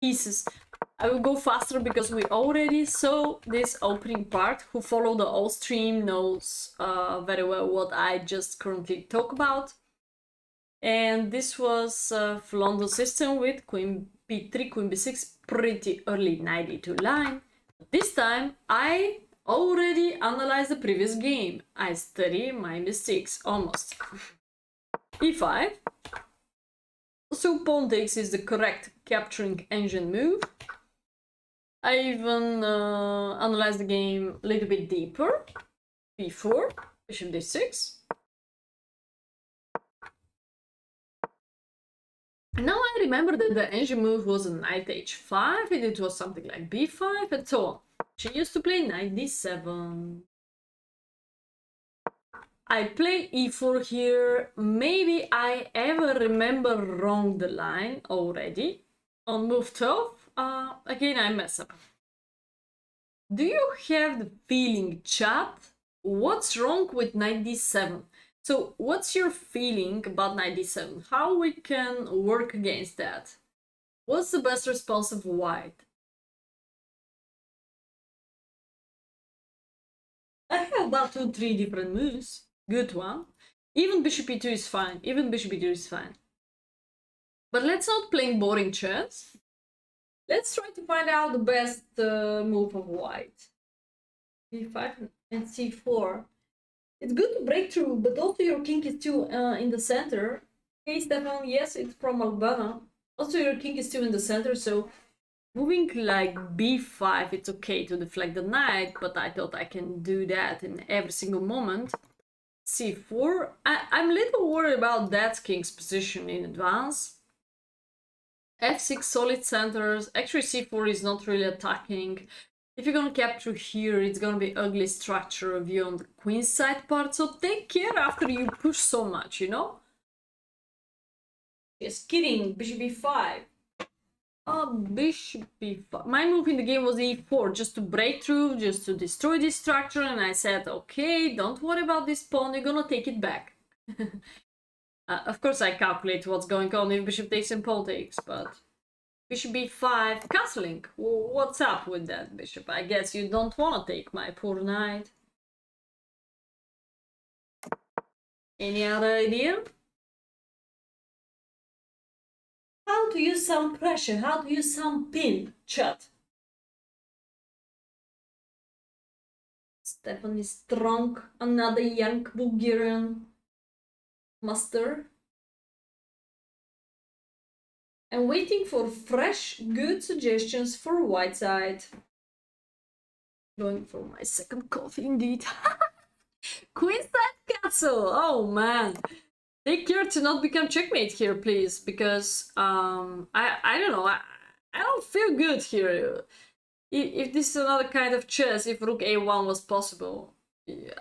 pieces. I will go faster because we already saw this opening part. Who follow the old stream knows very well what I just currently talk about. And this was London system with queen b3, queen b6, pretty early knight e2 line. This time I already analyzed the previous game. I study my mistakes almost. e5. So pawn takes is the correct capturing engine move. I even analyzed the game a little bit deeper. b4, bishop d6. Now I remember that the engine move was a knight h5, and it was something like b5 and so on. She used to play knight d7. I play e4 here. Maybe I ever remember wrong the line already. On move 12, again I mess up. Do you have the feeling, chat? What's wrong with knight d7? So what's your feeling about knight d7? How we can work against that? What's the best response of white? I have about 2-3 different moves. Good one. Even bishop e2 is fine. Even bishop e2 is fine. But let's not play boring chess. Let's try to find out the best move of white. b5 and c4. It's good to break through, but also your king is still in the center. Hey Stefan, yes, it's from Albania. Also your king is still in the center, so moving like b5, it's okay to deflect the knight, but I thought I can do that in every single moment. c4, I'm a little worried about that king's position in advance. f6 solid centers. Actually c4 is not really attacking. If you're gonna capture here, it's gonna be ugly structure view on the queen side part, so take care after you push so much, you know? Just kidding, bishop b5. Bishop b5. My move in the game was e4, just to break through, just to destroy this structure, and I said, okay, don't worry about this pawn, you're gonna take it back. Of course I calculate what's going on if bishop takes and pawn takes, but... Bishop b5, castling. What's up with that, bishop? I guess you don't want to take my poor knight. Any other idea? How to use some pressure, how to use some pin, chat. Stefan is strong, another young Bulgarian master. I'm waiting for fresh, good suggestions for white side. Going for my second coffee indeed. Queen side castle, oh man. Take care to not become checkmate here, please, because I don't know, I don't feel good here. If this is another kind of chess, if rook a1 was possible,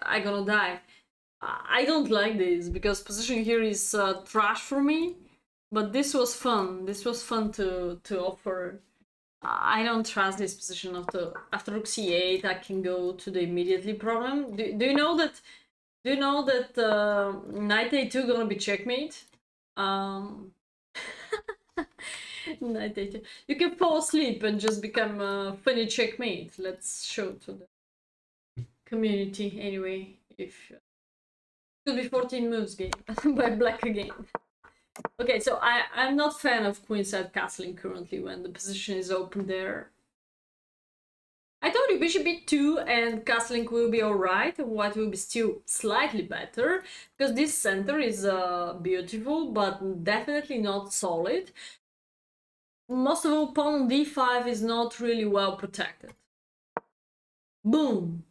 I'm gonna die. I don't like this, because position here is trash for me. But this was fun. This was fun to offer. I don't trust this position after rook c8. I can go to the immediately problem. Do you know that? Do you know that knight a2 gonna be checkmate? Knight a2. You can fall asleep and just become a funny checkmate. Let's show to the community anyway. If it could be 14 moves game by black again. Okay, so I'm not fan of queenside castling currently when the position is open there. I told you bishop b2 and castling will be alright, white will be still slightly better, because this center is beautiful, but definitely not solid. Most of all, pawn d5 is not really well protected. Boom!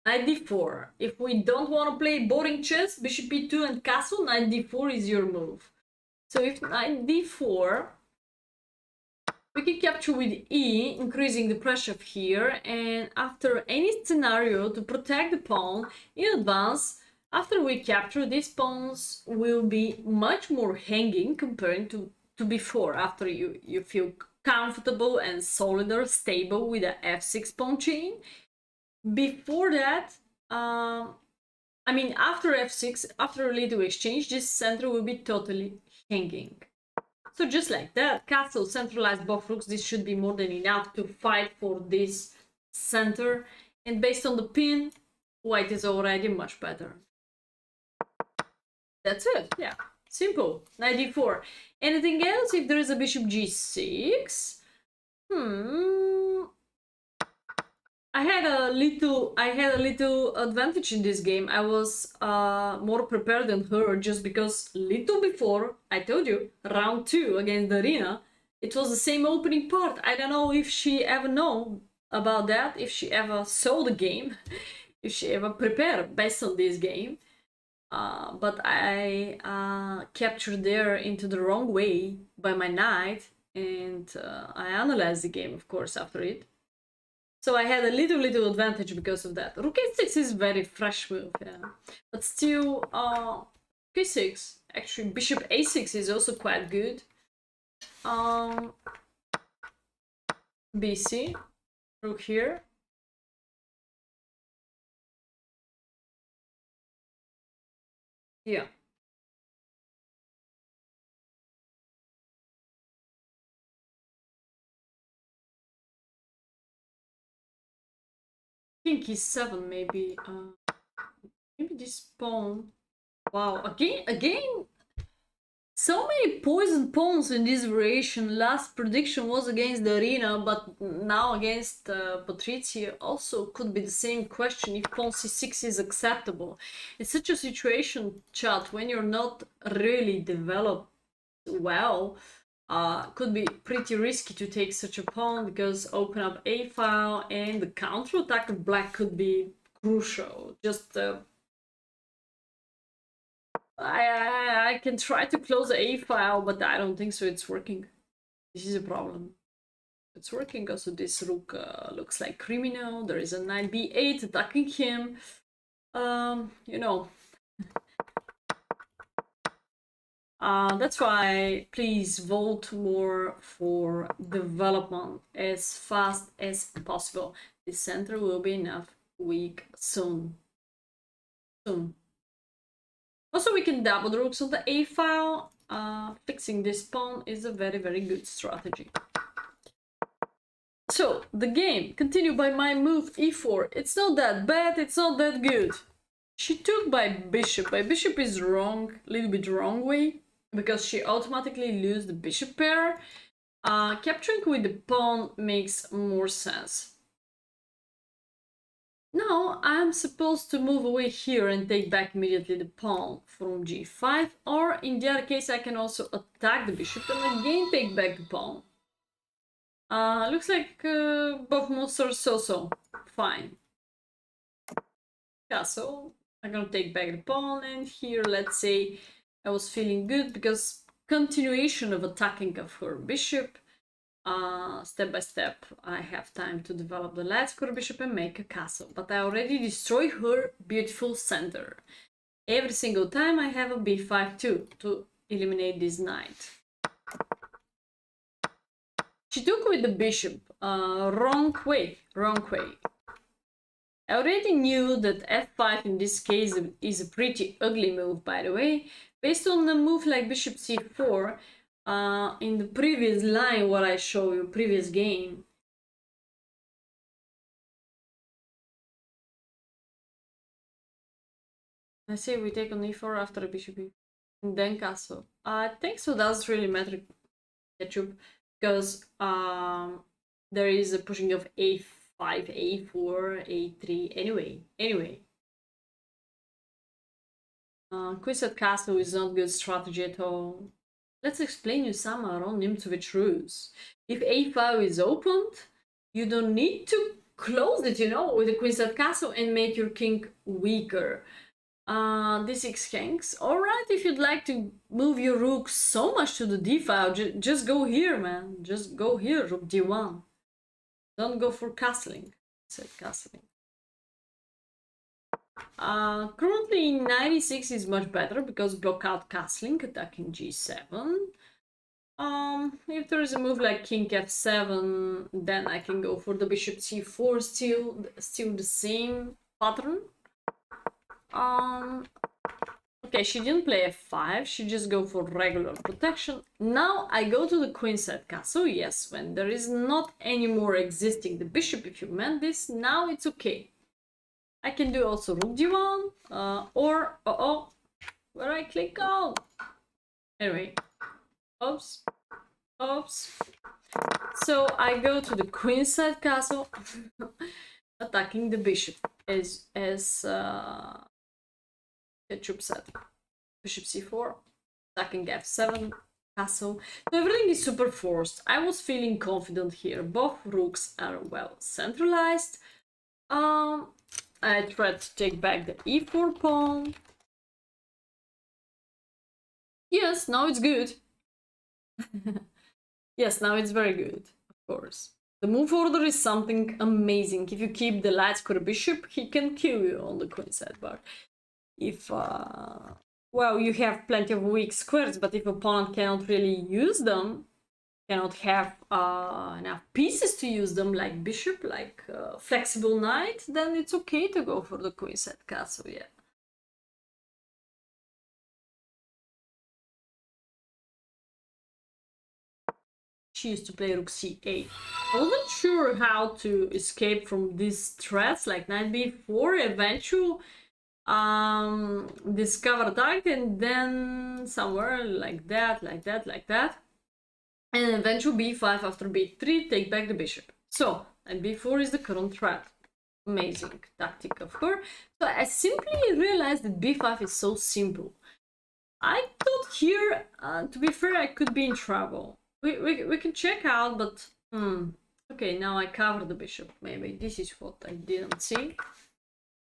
Knight d4. If we don't want to play boring chess, bishop b2 and castle, knight d4 is your move. So if knight d4, we can capture with e, increasing the pressure here, and after any scenario to protect the pawn in advance, after we capture, these pawns will be much more hanging compared to before, after you feel comfortable and solid or stable with the f6 pawn chain. Before that, I mean, after f6, after a little exchange, this center will be totally hanging. So just like that, castle, centralized both rooks, this should be more than enough to fight for this center. And based on the pin, white is already much better. That's it, yeah. Simple. Knight d4. Anything else? If there is a bishop g6... I had a little advantage in this game. I was more prepared than her, just because little before, I told you, round 2 against Darina, it was the same opening part. I don't know if she ever know about that, if she ever saw the game, if she ever prepared based on this game. But I captured there into the wrong way by my knight, and I analyzed the game, of course, after it. So I had a little advantage because of that. Rook a6 is very fresh move, yeah. But still, k6, actually bishop a6 is also quite good. bc, rook here. Yeah. King e7 maybe. Maybe this pawn. Wow, again, so many poison pawns in this variation. Last prediction was against the arena, but now against Patrizia also could be the same question if pawn c6 is acceptable. It's such a situation, chat, when you're not really developed well, could be pretty risky to take such a pawn, because open up a file and the counter attack of black could be crucial. Just I can try to close the A file, but I don't think so it's working. This is a problem. It's working. Also, this rook looks like criminal. There is a knight b8 attacking him. You know. That's why please vote more for development as fast as possible. The center will be enough weak soon. Also, we can double the rooks on the A file. Fixing this pawn is a very good strategy. So, the game continued by my move e4. It's not that bad, it's not that good. She took by bishop. By bishop is wrong, a little bit wrong way, because she automatically loses the bishop pair. Capturing with the pawn makes more sense. Now I'm supposed to move away here and take back immediately the pawn from g5, or in the other case I can also attack the bishop and again take back the pawn. Looks like both moves are so fine. Yeah, so I'm gonna take back the pawn, and here let's say I was feeling good because continuation of attacking of her bishop. Step by step, I have time to develop the last square bishop and make a castle, but I already destroy her beautiful center. Every single time I have a b5 too to eliminate this knight. She took with the bishop, wrong way. I already knew that f5 in this case is a pretty ugly move, by the way. Based on a move like bishop c4, in the previous line, what I show you, previous game. I say we take on e4 after a bishop e, and then castle. I think so does really matter, ketchup, because there is a pushing of a5, a4, a3. Anyway. Queen castle is not good strategy at all. Let's explain you some Aron Nimzovich rules. If a5 is opened, you don't need to close it, you know, with the queen set castle and make your king weaker. d6 hangs. Alright, if you'd like to move your rook so much to the d file, just go here, man. Just go here, rook d1. Don't go for castling. Set castling. Currently 96 is much better because block out castling, attacking g7. If there is a move like king f7, then I can go for the bishop c4, still the same pattern. Okay, she didn't play f5, she just go for regular protection. Now I go to the queenside castle. Yes, when there is not anymore existing the bishop, if you meant this, now it's okay. I can do also rook d1, or, where I click on. Anyway, oops, oops. So I go to the queenside castle, attacking the bishop, as Ketchup said. Bishop c4, attacking f7, castle. So everything is super forced. I was feeling confident here. Both rooks are well centralized. I tried to take back the e4 pawn. Yes, now it's good. Yes, now it's very good, of course. The move order is something amazing. If you keep the light square bishop, he can kill you on the queenside bar. If, well, you have plenty of weak squares, but if opponent cannot really use them, cannot have enough pieces to use them, like bishop, like flexible knight, then it's okay to go for the queenside castle, yeah. She used to play rook c8. I wasn't sure how to escape from these threats, like knight b4, eventual discover attack, and then somewhere like that, like that, like that. And eventual b5 after b3, take back the bishop. So, and b4 is the current threat. Amazing tactic of her. So I simply realized that b5 is so simple. I thought here, to be fair, I could be in trouble. We can check out, but okay, now I cover the bishop. Maybe this is what I didn't see.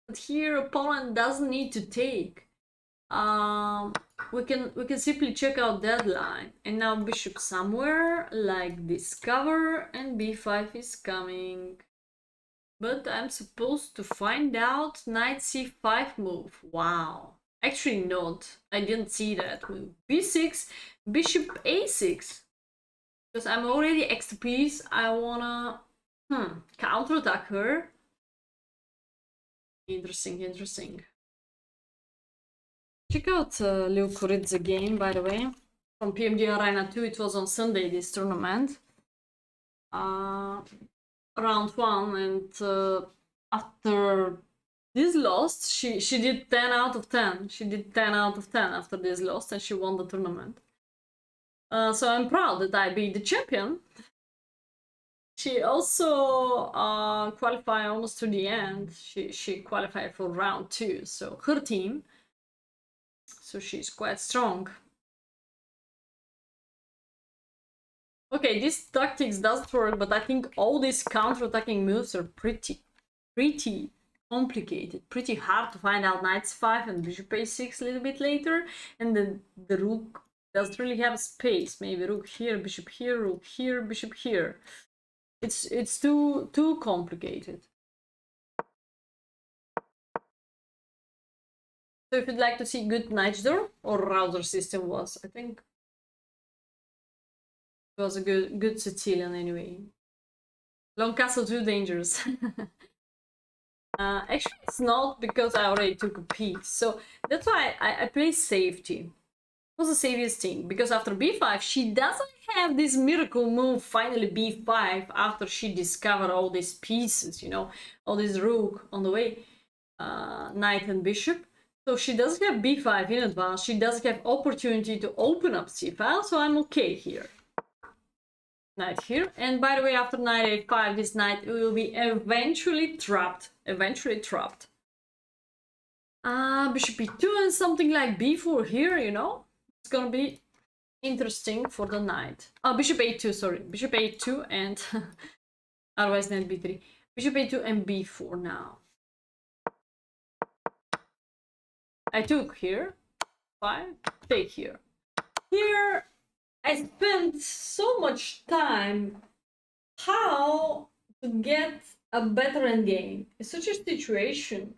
But here opponent doesn't need to take. We can simply check out that line, and now bishop somewhere like discover, and b5 is coming. But I'm supposed to find out knight c5 move. Wow. Actually not. I didn't see that move. b6, bishop a6. Because I'm already extra piece. I wanna counterattack her. Interesting, interesting. Check out Leo Kuridze game, by the way, from PMG Arena 2. It was on Sunday, this tournament. Round 1, and after this loss, she did 10 out of 10. She did 10 out of 10 after this loss, and she won the tournament. So I'm proud that I beat the champion. She also qualified almost to the end. She qualified for round 2, so her team. So she's quite strong. Okay, this tactics doesn't work, but I think all these counter-attacking moves are pretty complicated, pretty hard to find out. Knight 5 and bishop a6 a little bit later, and then the rook doesn't really have space. Maybe rook here, bishop here, rook here, bishop here. It's too complicated. So if you'd like to see good Knightsdorf or router system was, I think it was a good Sicilian anyway. Long castle too dangerous. Actually, it's not, because I already took a piece. So that's why I play safety. It was the safest thing, because after b5, she doesn't have this miracle move, finally b5, after she discovered all these pieces, you know, all this rook on the way, knight and bishop. So she doesn't have b5 in advance, she doesn't have opportunity to open up c-file, so I'm okay here. Knight here, and by the way, after knight a5, this knight will be eventually trapped. Bishop e2 and something like b4 here, you know? It's gonna be interesting for the knight. Bishop a2, sorry. Bishop a2 and otherwise knight b3. Bishop a2 and b4 now. I took here. 5. Take here. Here, I spent so much time how to get a better endgame. In such a situation,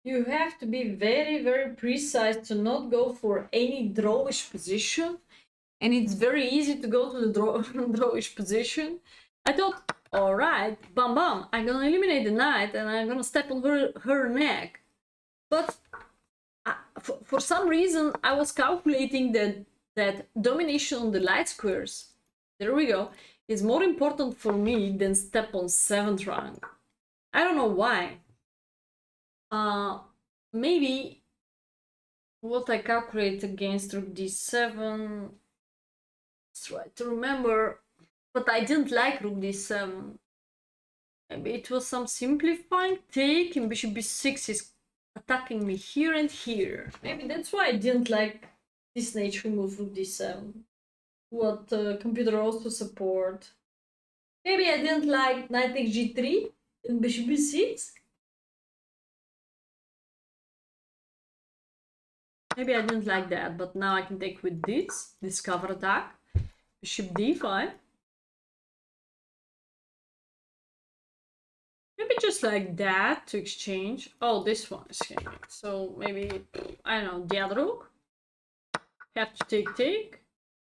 you have to be very, very precise to not go for any drawish position. And it's very easy to go to the drawish position. I thought, alright, bam bam, I'm gonna eliminate the knight and I'm gonna step on her neck. But For some reason, I was calculating that domination on the light squares, there we go, is more important for me than step on 7th rank. I don't know why. Maybe what I calculate against rook d7. Let's try to remember, but I didn't like rook d7. Maybe it was some simplifying take, and bishop b6 is attacking me here and here. Maybe that's why I didn't like this nature move rook d7. What computer also support. Maybe I didn't like knight takes g3 and bishop b6. Maybe I didn't like that, but now I can take with this cover attack. Bishop d5. Maybe just like that to exchange. Oh, this one is changing. So maybe, I don't know, the other rook. Have to take.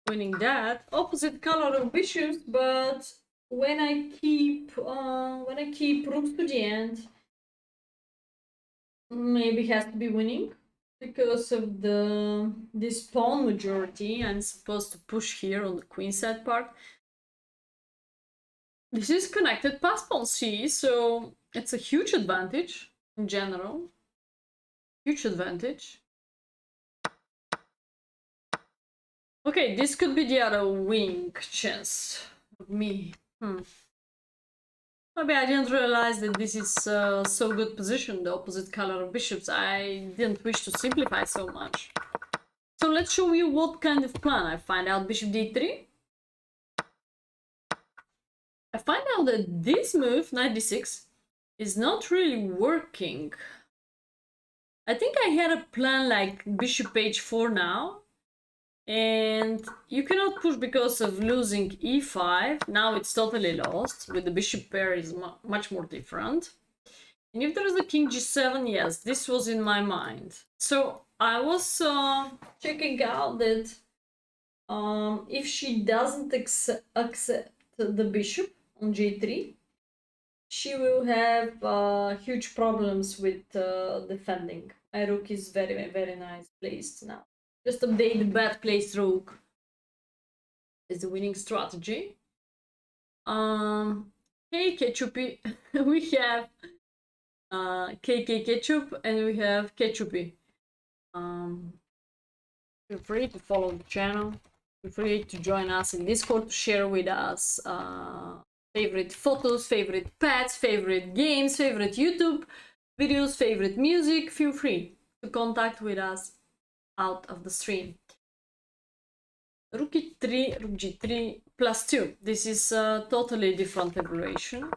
Winning that. Opposite color of bishops, but when I keep rooks to the end, maybe has to be winning. Because of this pawn majority, I'm supposed to push here on the queen side part. This is connected past pawn c, so it's a huge advantage in general. Huge advantage. Okay, this could be the other wing chance of me. Maybe I didn't realize that this is so good position, the opposite color of bishops. I didn't wish to simplify so much. So let's show you what kind of plan. I find out bishop d3. I find out that this move, knight d6, is not really working. I think I had a plan like bishop h4 now. And you cannot push because of losing e5. Now it's totally lost. With the bishop pair is much more different. And if there is a king g7, yes, this was in my mind. So I was checking out that if she doesn't accept the bishop on g3, she will have huge problems with defending. My rook is very, very nice placed now. Just update the bad placed rook is the winning strategy. Hey Ketchupy, we have KK Ketchup and we have Ketchupy. Feel free to follow the channel. Feel free to join us in Discord to share with us favorite photos, favorite pets, favorite games, favorite YouTube videos, favorite music. Feel free to contact with us out of the stream. Rook e3, rook g3 plus 2. This is a totally different evaluation.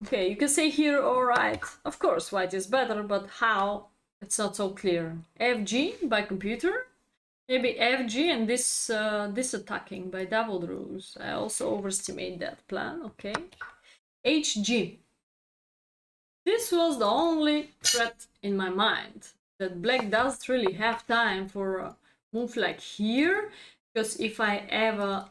Okay, you can say here, alright, of course, white is better, but how? It's not so clear. fg by computer. Maybe fg and this attacking by doubled rows. I also overestimate that plan, okay. hg. This was the only threat in my mind. That black doesn't really have time for a move like here. Because if I ever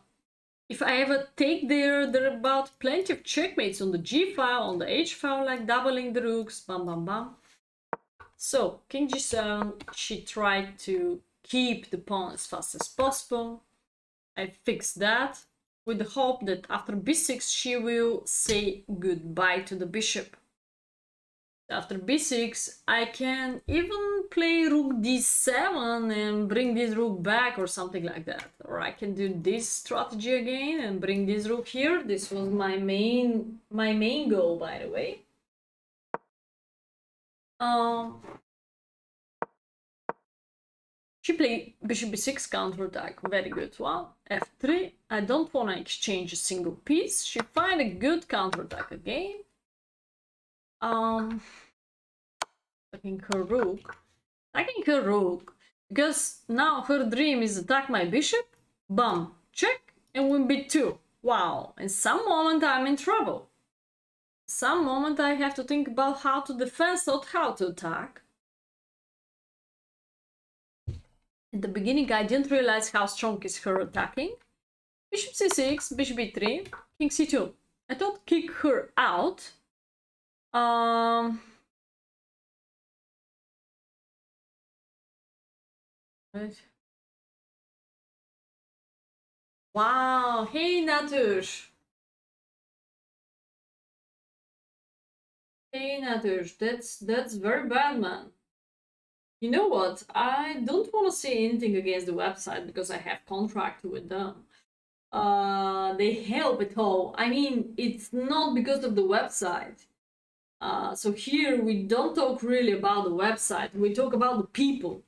take there are about plenty of checkmates on the g file, on the h file, like doubling the rooks, bam bam bam. So king g7, she tried to keep the pawn as fast as possible. I fixed that with the hope that after b6 she will say goodbye to the bishop. After b6, I can even play rook d7 and bring this rook back or something like that. Or I can do this strategy again and bring this rook here. This was my main goal, by the way. She played bishop b6 counterattack, very good one. f3, I don't want to exchange a single piece. She find a good counterattack again. Attacking her rook, because now her dream is attack my bishop, bam, check, and win b2. Wow, in some moment I'm in trouble. Some moment I have to think about how to defend, not how to attack. At the beginning I didn't realize how strong is her attacking. Bishop c6, bishop b3, king c2. I thought kick her out. Right. Wow, hey Natur. Hey Natur, that's very bad, man. You know what? I don't want to say anything against the website because I have contract with them. They help at all. I mean, it's not because of the website. So here we don't talk really about the website. We talk about the people.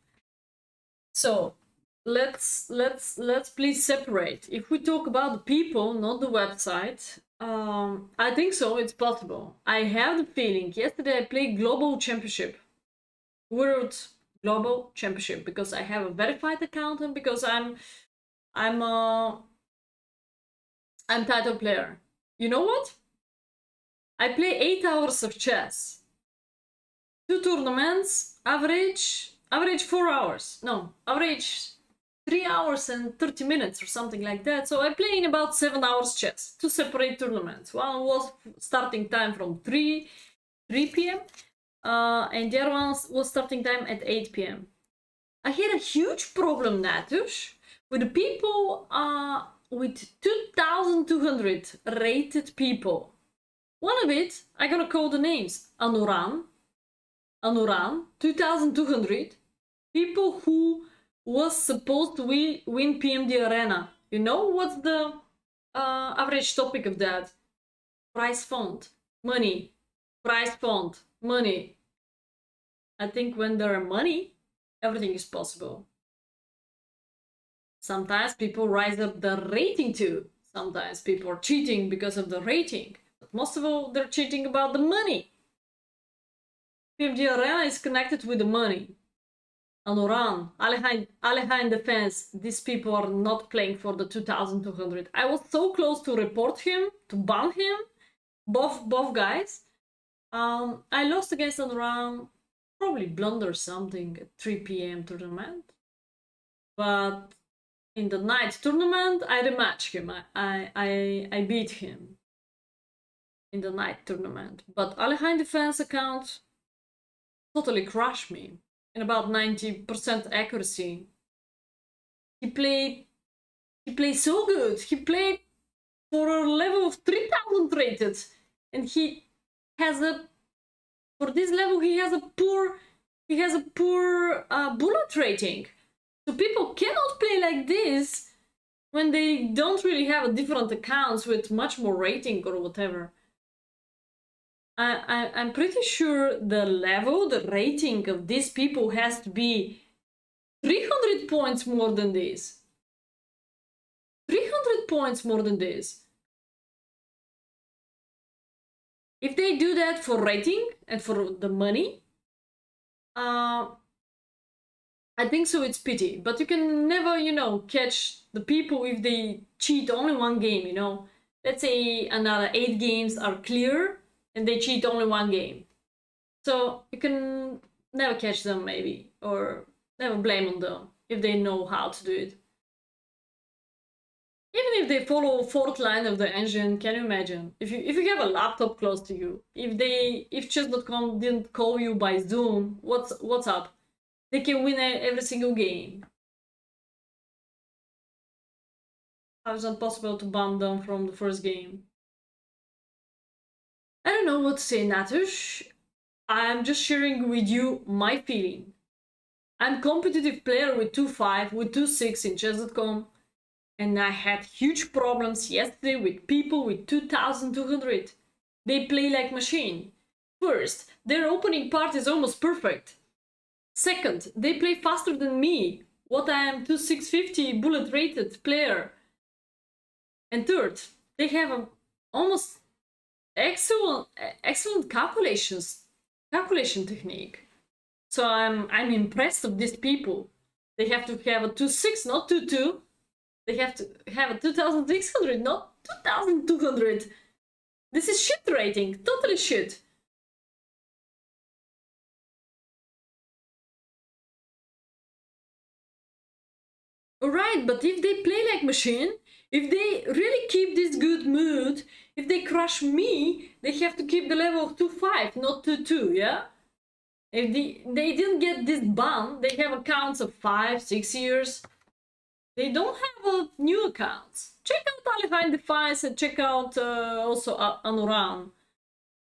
So let's please separate. If we talk about the people, not the website, I think so. It's possible. I have the feeling. Yesterday I played Global Championship, World Global Championship, because I have a verified account and because I'm title player. You know what? I play 8 hours of chess. 2 tournaments, average 4 hours. No, average 3 hours and 30 minutes or something like that. So I play in about 7 hours chess. 2 separate tournaments. One was starting time from 3 p.m. And the other one was starting time at 8 p.m. I had a huge problem, Natush, with the people with 2,200 rated people. One of it, I'm gonna call the names. Anuran, 2,200 people who was supposed to win PMD Arena. You know what's the average topic of that? Prize fund, money, prize fund, money. I think when there are money, everything is possible. Sometimes people rise up the rating too. Sometimes people are cheating because of the rating. But most of all, they're cheating about the money. PMG Arena is connected with the money. Anoran, Aleja in defense, these people are not playing for the 2,200. I was so close to report him, to ban him, both guys. I lost against Anoran, probably blunder something at 3 p.m. tournament. But in the night tournament, I rematched him. I beat him in the night tournament. But Aleja in defense account totally crushed me. In about 90% accuracy. He played so good. He played for a level of 3,000 rated, and he has for this level he has a poor bullet rating. So people cannot play like this when they don't really have a different accounts with much more rating or whatever. I'm pretty sure the level, the rating of these people has to be 300 points more than this. 300 points more than this. If they do that for rating and for the money, I think so it's pity. But you can never, catch the people if they cheat only one game, Let's say another 8 games are clear and they cheat only one game. So you can never catch them, maybe, or never blame on them if they know how to do it. Even if they follow 4th line of the engine, can you imagine? If you have a laptop close to you, if chess.com didn't call you by Zoom, what's up? They can win every single game. How is it possible to ban them from the first game? I don't know what to say, Natush. I'm just sharing with you my feeling. I'm competitive player with 2.5, with 2.6 in chess.com, and I had huge problems yesterday with people with 2,200. They play like machine. First, their opening part is almost perfect. Second, they play faster than me, what I am 2,650 bullet rated player. And third, they have a almost excellent calculation technique. So I'm impressed of these people. They have to have a 2.6, not 2.2. They have to have a 2,600, not 2,200. This is shit rating, totally shit. Alright, but if they play like machine, if they really keep this good mood, if they crush me, they have to keep the level of 2.5, not 2.2, yeah? If they didn't get this ban, they have accounts of 5-6 years. They don't have new accounts. Check out Alihine Defiance and check out also Anuran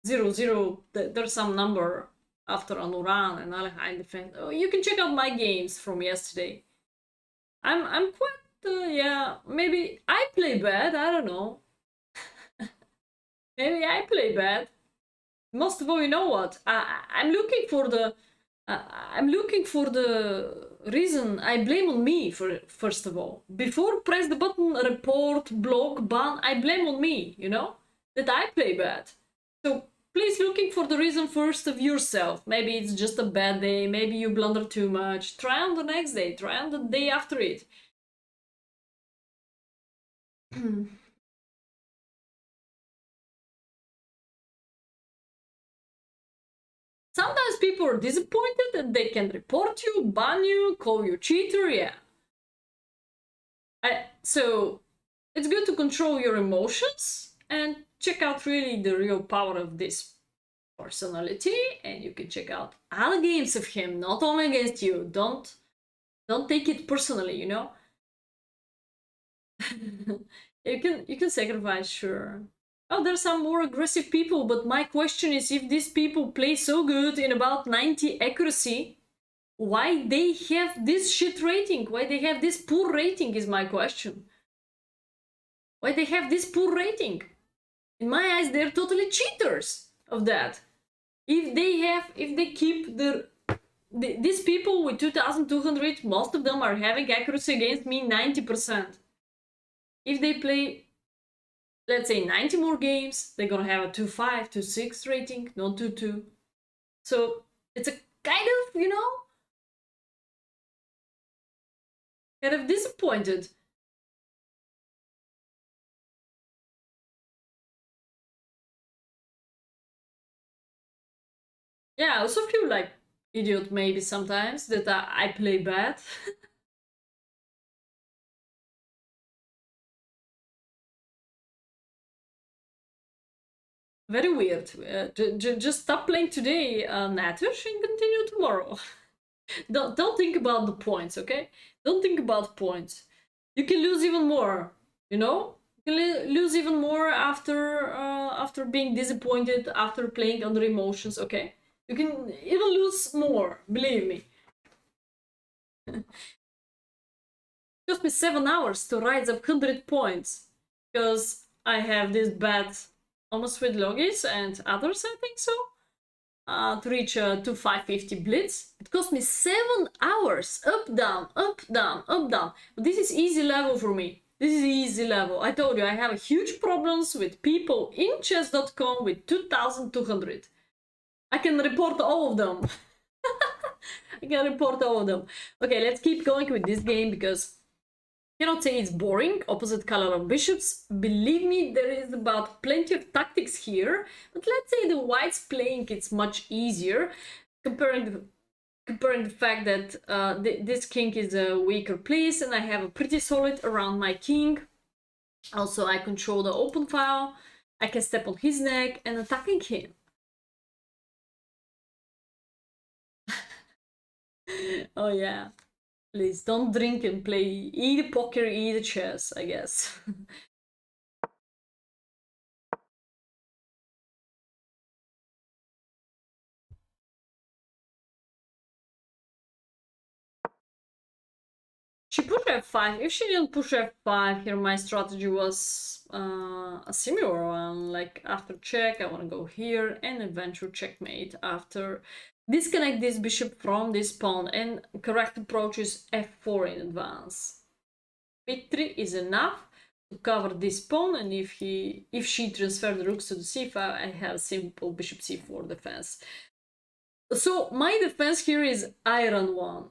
00. There's some number after Anuran and Alihine Defense. Oh, you can check out my games from yesterday. I'm quite yeah. Maybe I play bad. I don't know. Maybe I play bad. Most of all, you know what? I'm looking for the. I'm looking for the reason. I blame on me for first of all. Before press the button, report, block, ban. I blame on me. You know that I play bad. So please looking for the reason first of yourself. Maybe it's just a bad day. Maybe you blunder too much. Try on the next day. Try on the day after it. Sometimes people are disappointed and they can report you, ban you, call you cheater, yeah. So it's good to control your emotions and check out really the real power of this personality, and you can check out other games of him, not only against you. Don't take it personally, you know. You can sacrifice, sure. Oh, there's some more aggressive people, but my question is if these people play so good in about 90 accuracy, why they have this shit rating? Why they have this poor rating is my question. Why they have this poor rating? In my eyes, they're totally cheaters of that. If they keep these people with 2200, most of them are having accuracy against me 90%. If they play, let's say 90 more games, they're gonna have a 2.5, 2.6 rating, not 2.2. So it's a kind of, you know, kind of disappointed. Yeah, I also feel like idiot maybe sometimes that I play bad. Very weird. Just stop playing today, Natush, and continue tomorrow. Don't think about the points, okay? Don't think about points. You can lose even more, you know? You can lose even more after being disappointed, after playing under emotions, okay? You can even lose more, believe me. It took me 7 hours to rise up 100 points because I have this bad almost with logis and others, I think so. To reach to 550 blitz. It cost me 7 hours. Up, down, up, down, up, down. But this is easy level for me. This is easy level. I told you I have huge problems with people in chess.com with 2200. I can report all of them. I can report all of them. Okay, let's keep going with this game because I cannot say it's boring. Opposite color of bishops. Believe me, there is about plenty of tactics here. But let's say the whites playing it's much easier, comparing the fact that this king is a weaker piece and I have a pretty solid around my king. Also, I control the open file. I can step on his neck and attacking him. Oh yeah. Please don't drink and play either poker, either chess, I guess. She pushed f5. If she didn't push f5 here, my strategy was a similar one. Like after check, I want to go here and adventure checkmate after disconnect this bishop from this pawn, and correct approach is f4 in advance. b3 is enough to cover this pawn, and if she transfers the rooks to the c5, I have simple bishop c4 defense. So my defense here is iron one.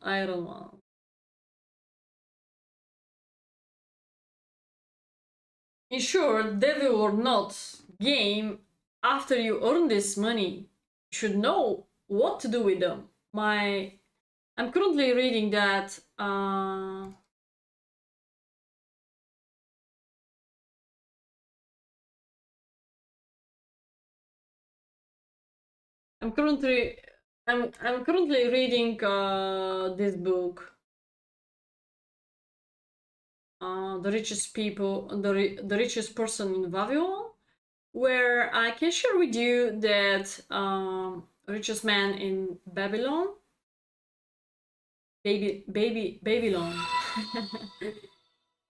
Ensure, devil or not, game, after you earn this money, you should know what to do with them. I'm currently reading that I'm currently I'm currently reading this book, the richest people, the richest person in Babylon, where I can share with you that richest man in Babylon, Babylon.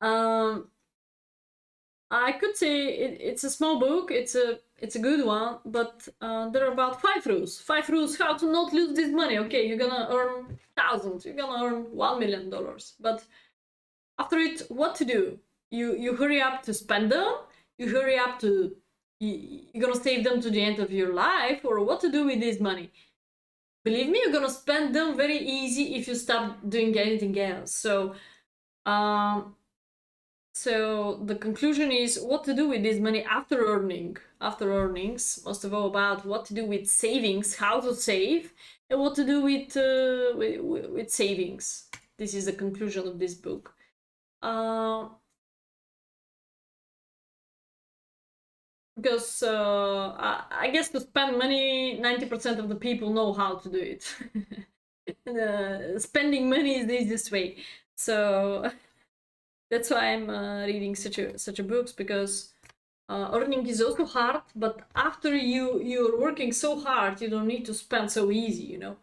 um, I could say it's a small book. It's a good one, but there are about 5 rules. 5 rules how to not lose this money. Okay, you're gonna earn thousands. You're gonna earn $1 million, but after it, what to do? You hurry up to spend them. You hurry up to you're gonna save them to the end of your life, or what to do with this money? Believe me, you're gonna spend them very easy if you stop doing anything else. So the conclusion is what to do with this money after earnings, most of all about what to do with savings, how to save, and what to do with savings. This is the conclusion of this book. Because I guess to spend money, 90% of the people know how to do it. Spending money is the easiest way. So that's why I'm reading such a books, because earning is also hard, but after you're working so hard, you don't need to spend so easy, you know.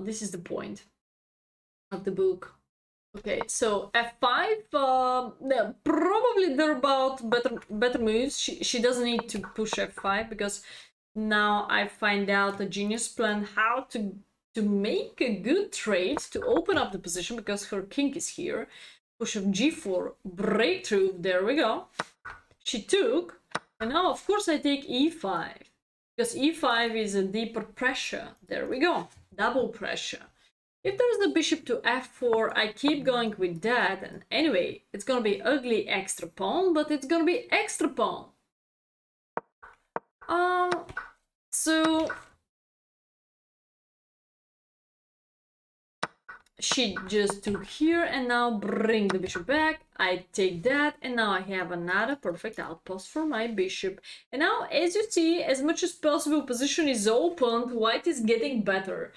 This is the point of the book. Okay, so f5, probably they're about better moves. She doesn't need to push f5, because now I find out a genius plan how to make a good trade to open up the position, because her king is here. Push of g4, breakthrough, there we go. She took, and now of course I take e5, because e5 is a deeper pressure. There we go, double pressure. If there's the bishop to f4, I keep going with that, and anyway, it's gonna be ugly extra pawn, but it's gonna be extra pawn. So she just took here, and now bring the bishop back. I take that, and now I have another perfect outpost for my bishop. And now, as you see, as much as possible, position is opened. White is getting better.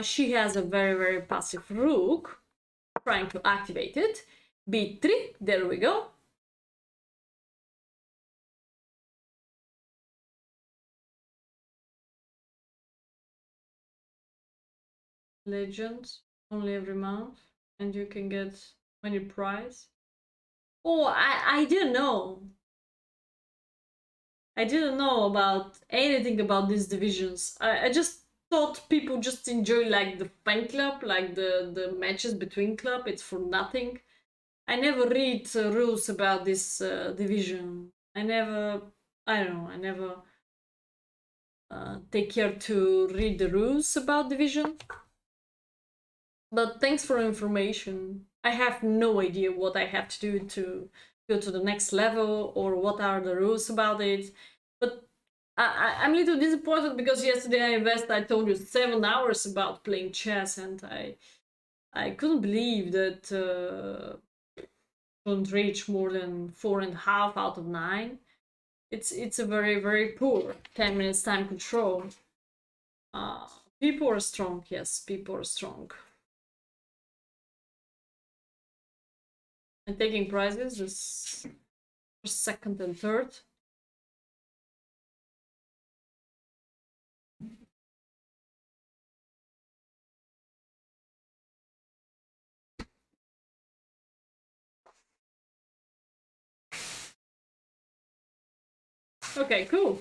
She has a very passive rook, trying to activate it. b3, there we go. Legends only every month, and you can get many prize. Oh, I didn't know. I didn't know about anything about these divisions. I just thought people just enjoy like the fan club, like the matches between club. It's for nothing. I never read rules about this division. I don't know, I never take care to read the rules about division. But thanks for information. I have no idea what I have to do to go to the next level, or what are the rules about it. But I'm a little disappointed, because yesterday I told you 7 hours about playing chess, and I couldn't believe that couldn't reach more than 4.5 out of 9. It's a very poor 10 minutes time control. People are strong, yes, people are strong. And taking prizes is first, second, and third. Okay, cool.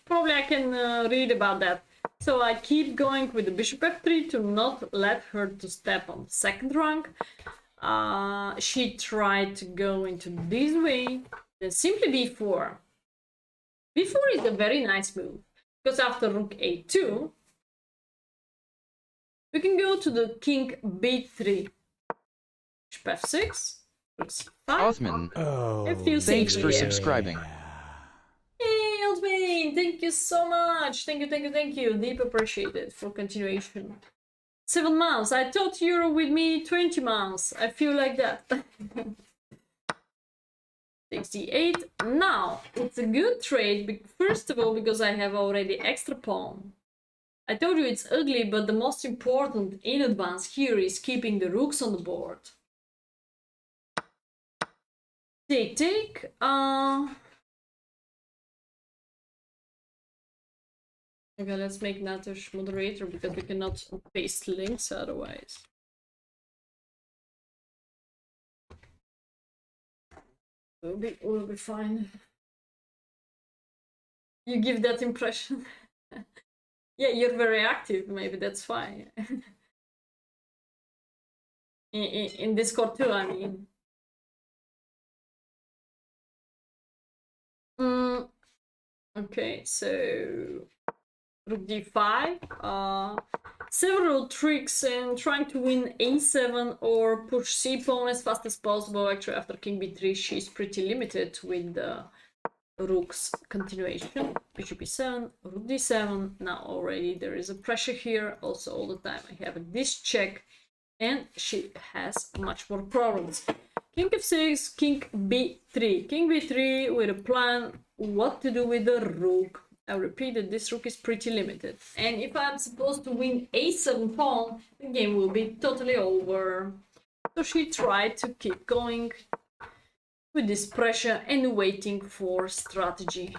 Probably I can read about that. So I keep going with the bishop f3 to not let her to step on the second rank. She tried to go into this way, then simply b4. b4 is a very nice move, because after rook a2, we can go to the king b3, bishop f6, rook c5. Othman, thanks for subscribing. Hey, Oldman, thank you so much. Thank you. Deep appreciated for continuation. 7 months. I thought you were with me 20 months. I feel like that. 68. Now, it's a good trade, first of all, because I have already extra pawn. I told you it's ugly, but the most important in advance here is keeping the rooks on the board. Take, take. Okay, let's make Natush moderator because we cannot paste links otherwise. We'll be fine. You give that impression. Yeah, you're very active. Maybe that's fine. in Discord too, I mean. Okay, so Rook d5. Several tricks in trying to win a7 or push c pawn as fast as possible. Actually, after king b3, she's pretty limited with the rook's continuation. Bishop e7, rook d7. Now already there is a pressure here. Also, all the time I have this check, and she has much more problems. King f6, king b3. King b3 with a plan what to do with the rook. I repeat that this rook is pretty limited. And if I'm supposed to win a7 pawn, the game will be totally over. So she tried to keep going with this pressure and waiting for strategy.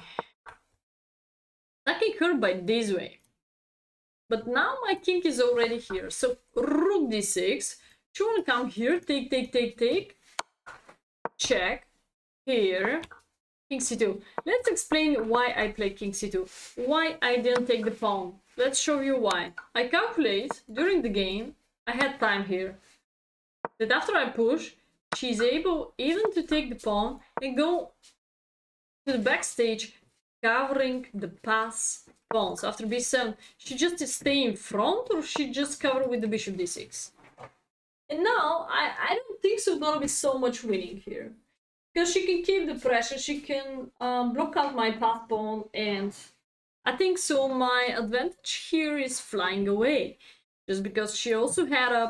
Attacking her by this way. But now my king is already here. So rook d6. She wanna come here, take, take, take, take. Check. Here. King c2. Let's explain why I played king c2. Why I didn't take the pawn. Let's show you why. I calculate during the game, I had time here, that after I push, she's able even to take the pawn and go to the backstage, covering the pass pawns. After b7, she just stay in front, or she just cover with the bishop d6. And now, I don't think so gonna be so much winning here. Because she can keep the pressure, she can block out my pass pawn, and I think so my advantage here is flying away. Just because she also had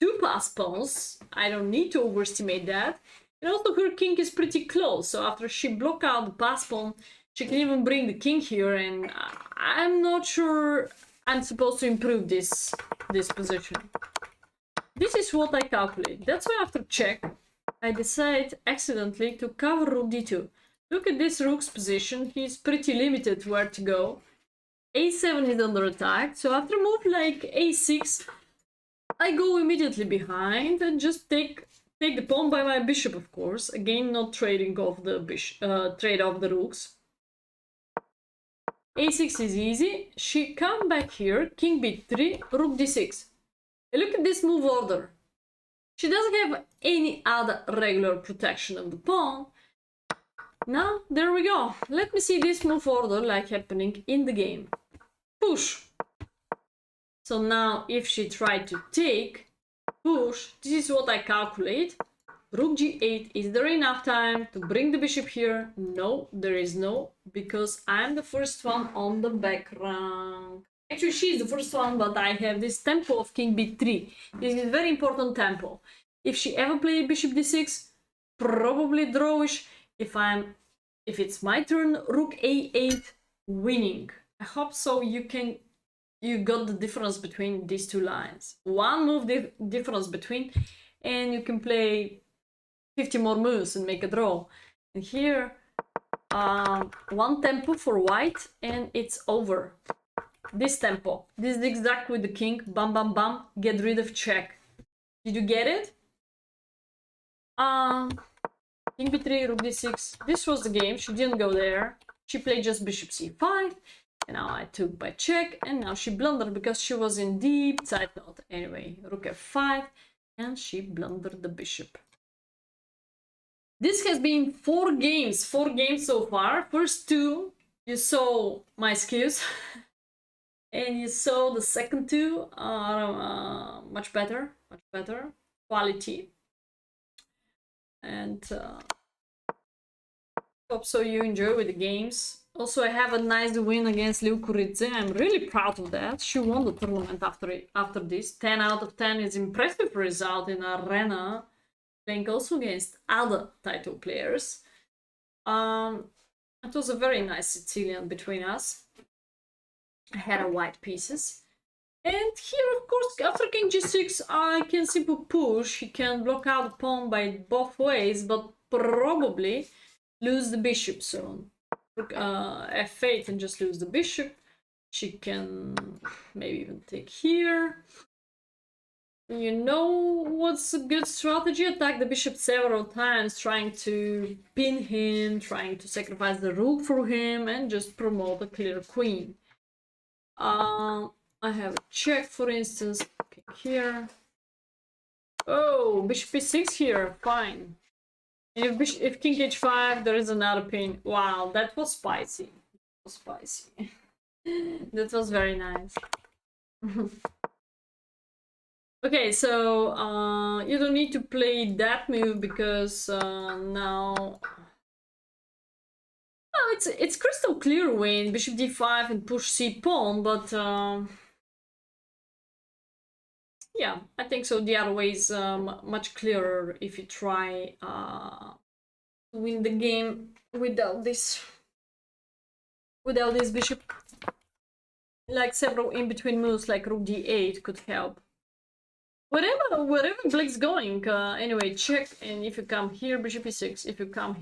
two pass pawns, I don't need to overestimate that. And also her king is pretty close, so after she block out the pass pawn, she can even bring the king here, and I'm not sure I'm supposed to improve this position. This is what I calculate. That's why after check, I decide accidentally to cover rook d2. Look at this rook's position, he's pretty limited where to go. a7 is under attack, so after move like a6, I go immediately behind and just take the pawn by my bishop, of course. Again, not trading off the trade off the rooks. a6 is easy. She come back here, king b3, rook d6. And look at this move order. She doesn't have any other regular protection of the pawn. Now, there we go. Let me see this move order like happening in the game. Push. So now, if she tried to take, push, this is what I calculate. Rook g8, is there enough time to bring the bishop here? No, there is no, because I'm the first one on the background. Actually, she's the first one, but I have this tempo of king b3. This is a very important tempo. If she ever play bishop d6, probably drawish. If it's my turn, rook a8, winning. I hope so you got the difference between these two lines. One move difference between, and you can play 50 more moves and make a draw. And here, one tempo for white, and it's over. This tempo. This zigzag with the king. Bam, bam, bam. Get rid of check. Did you get it? King b3, rook d6. This was the game. She didn't go there. She played just bishop c5. And now I took by check. And now she blundered because she was in deep side note. Anyway, rook f5. And she blundered the bishop. This has been 4 games. 4 games so far. First 2, you saw my skills. And you saw the second 2 are much better quality. And hope so you enjoy with the games. Also, I have a nice win against Liu Kuridze. I'm really proud of that. She won the tournament after this. 10 out of 10 is impressive result in Arena, playing also against other title players. It was a very nice Sicilian between us. I had a white pieces. And here, of course, after king g6, I can simply push. He can block out the pawn by both ways, but probably lose the bishop. So f8 and just lose the bishop. She can maybe even take here. You know what's a good strategy? Attack the bishop several times, trying to pin him, trying to sacrifice the rook for him, and just promote a clear queen. I have a check, for instance. Okay, here. Oh, bishop e6 here. Fine. And if king h5, there is another pin. Wow, that was spicy. That was spicy. That was very nice. Okay, so you don't need to play that move because now. Oh, it's crystal clear win bishop d5 and push c pawn, but yeah, I think so. The other way is much clearer if you try to win the game without this bishop. Like several in-between moves like rook d8 could help. Wherever Blake's going, anyway, check, and if you come here, bishop e6, if you come here,